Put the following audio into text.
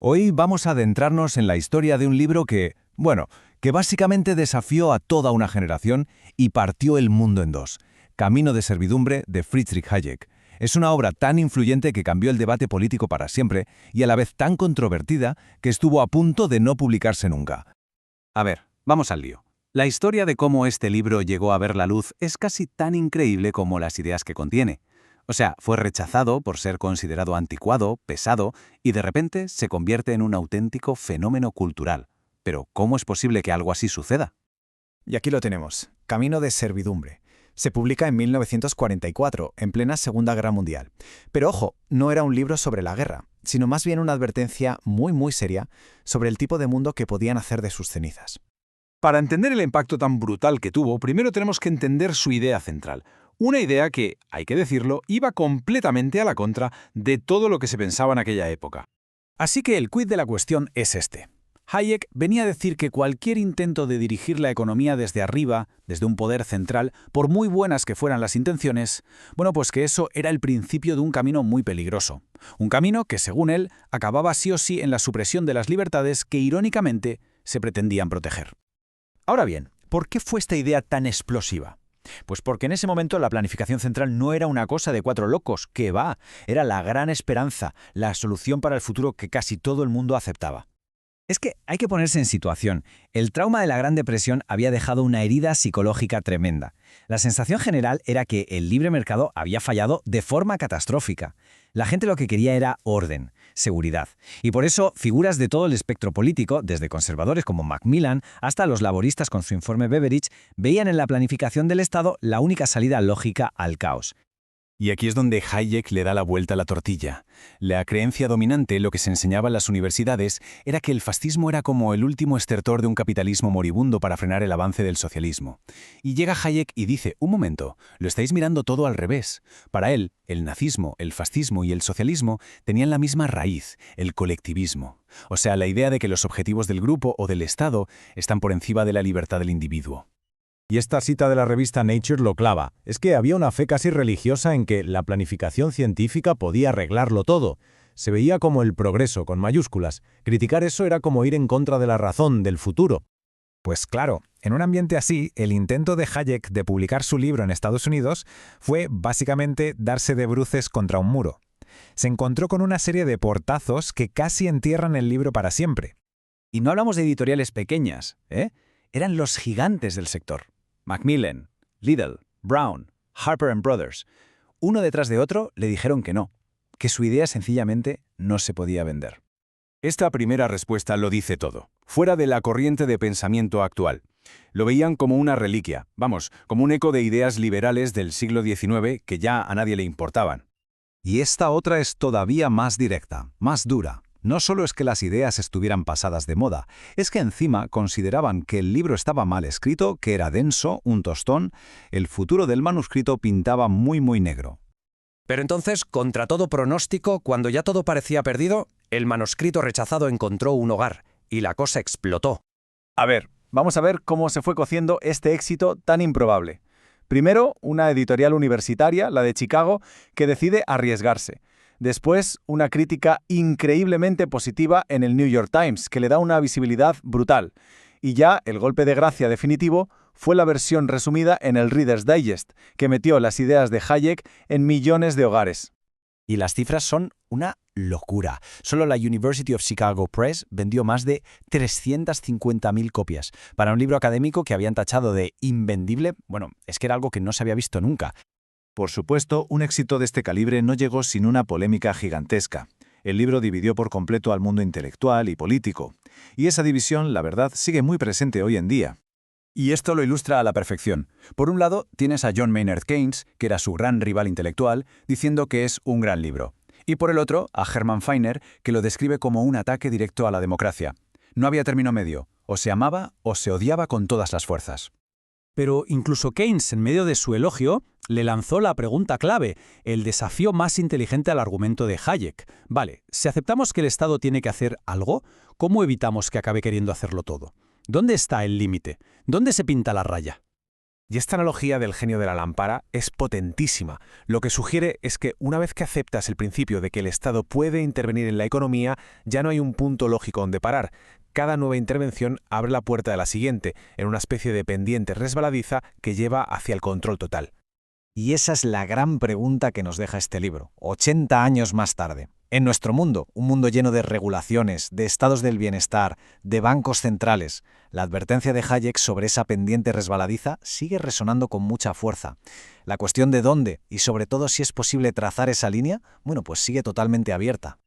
Hoy vamos a adentrarnos en la historia de un libro que básicamente desafió a toda una generación y partió el mundo en dos. Camino de servidumbre, de Friedrich Hayek. Es una obra tan influyente que cambió el debate político para siempre y a la vez tan controvertida que estuvo a punto de no publicarse nunca. A ver, vamos al lío. La historia de cómo este libro llegó a ver la luz es casi tan increíble como las ideas que contiene. O sea, fue rechazado por ser considerado anticuado, pesado, y de repente se convierte en un auténtico fenómeno cultural. Pero, ¿cómo es posible que algo así suceda? Y aquí lo tenemos, Camino de servidumbre. Se publica en 1944, en plena Segunda Guerra Mundial. Pero ojo, no era un libro sobre la guerra, sino más bien una advertencia muy seria sobre el tipo de mundo que podían hacer de sus cenizas. Para entender el impacto tan brutal que tuvo, primero tenemos que entender su idea central. Una idea que, hay que decirlo, iba completamente a la contra de todo lo que se pensaba en aquella época. Así que el quid de la cuestión es este. Hayek venía a decir que cualquier intento de dirigir la economía desde arriba, desde un poder central, por muy buenas que fueran las intenciones, pues que eso era el principio de un camino muy peligroso. Un camino que, según él, acababa sí o sí en la supresión de las libertades que, irónicamente, se pretendían proteger. Ahora bien, ¿por qué fue esta idea tan explosiva? Pues porque en ese momento la planificación central no era una cosa de cuatro locos, que va, era la gran esperanza, la solución para el futuro que casi todo el mundo aceptaba. Es que hay que ponerse en situación. El trauma de la Gran Depresión había dejado una herida psicológica tremenda. La sensación general era que el libre mercado había fallado de forma catastrófica. La gente lo que quería era orden, seguridad. Y por eso figuras de todo el espectro político, desde conservadores como Macmillan hasta los laboristas con su informe Beveridge, veían en la planificación del Estado la única salida lógica al caos. Y aquí es donde Hayek le da la vuelta a la tortilla. La creencia dominante, lo que se enseñaba en las universidades, era que el fascismo era como el último estertor de un capitalismo moribundo para frenar el avance del socialismo. Y llega Hayek y dice, un momento, lo estáis mirando todo al revés. Para él, el nazismo, el fascismo y el socialismo tenían la misma raíz, el colectivismo. O sea, la idea de que los objetivos del grupo o del Estado están por encima de la libertad del individuo. Y esta cita de la revista Nature lo clava. Es que había una fe casi religiosa en que la planificación científica podía arreglarlo todo. Se veía como el progreso, con mayúsculas. Criticar eso era como ir en contra de la razón, del futuro. Pues claro, en un ambiente así, el intento de Hayek de publicar su libro en Estados Unidos fue básicamente darse de bruces contra un muro. Se encontró con una serie de portazos que casi entierran el libro para siempre. Y no hablamos de editoriales pequeñas, ¿eh? Eran los gigantes del sector. Macmillan, Lidl, Brown, Harper & Brothers. Uno detrás de otro le dijeron que no, que su idea sencillamente no se podía vender. Esta primera respuesta lo dice todo, fuera de la corriente de pensamiento actual. Lo veían como una reliquia, como un eco de ideas liberales del siglo XIX que ya a nadie le importaban. Y esta otra es todavía más directa, más dura. No solo es que las ideas estuvieran pasadas de moda, es que encima consideraban que el libro estaba mal escrito, que era denso, un tostón, el futuro del manuscrito pintaba muy negro. Pero entonces, contra todo pronóstico, cuando ya todo parecía perdido, el manuscrito rechazado encontró un hogar, y la cosa explotó. A ver, vamos a ver cómo se fue cociendo este éxito tan improbable. Primero, una editorial universitaria, la de Chicago, que decide arriesgarse. Después, una crítica increíblemente positiva en el New York Times, que le da una visibilidad brutal. Y ya el golpe de gracia definitivo fue la versión resumida en el Reader's Digest, que metió las ideas de Hayek en millones de hogares. Y las cifras son una locura. Solo la University of Chicago Press vendió más de 350.000 copias. Para un libro académico que habían tachado de invendible, es que era algo que no se había visto nunca. Por supuesto, un éxito de este calibre no llegó sin una polémica gigantesca. El libro dividió por completo al mundo intelectual y político. Y esa división, la verdad, sigue muy presente hoy en día. Y esto lo ilustra a la perfección. Por un lado, tienes a John Maynard Keynes, que era su gran rival intelectual, diciendo que es un gran libro. Y por el otro, a Hermann Feiner, que lo describe como un ataque directo a la democracia. No había término medio. O se amaba o se odiaba con todas las fuerzas. Pero incluso Keynes, en medio de su elogio, le lanzó la pregunta clave, el desafío más inteligente al argumento de Hayek. Vale, si aceptamos que el Estado tiene que hacer algo, ¿cómo evitamos que acabe queriendo hacerlo todo? ¿Dónde está el límite? ¿Dónde se pinta la raya? Y esta analogía del genio de la lámpara es potentísima. Lo que sugiere es que una vez que aceptas el principio de que el Estado puede intervenir en la economía, ya no hay un punto lógico donde parar. Cada nueva intervención abre la puerta de la siguiente, en una especie de pendiente resbaladiza que lleva hacia el control total. Y esa es la gran pregunta que nos deja este libro, 80 años más tarde. En nuestro mundo, un mundo lleno de regulaciones, de estados del bienestar, de bancos centrales, la advertencia de Hayek sobre esa pendiente resbaladiza sigue resonando con mucha fuerza. La cuestión de dónde y sobre todo si es posible trazar esa línea, bueno, pues sigue totalmente abierta.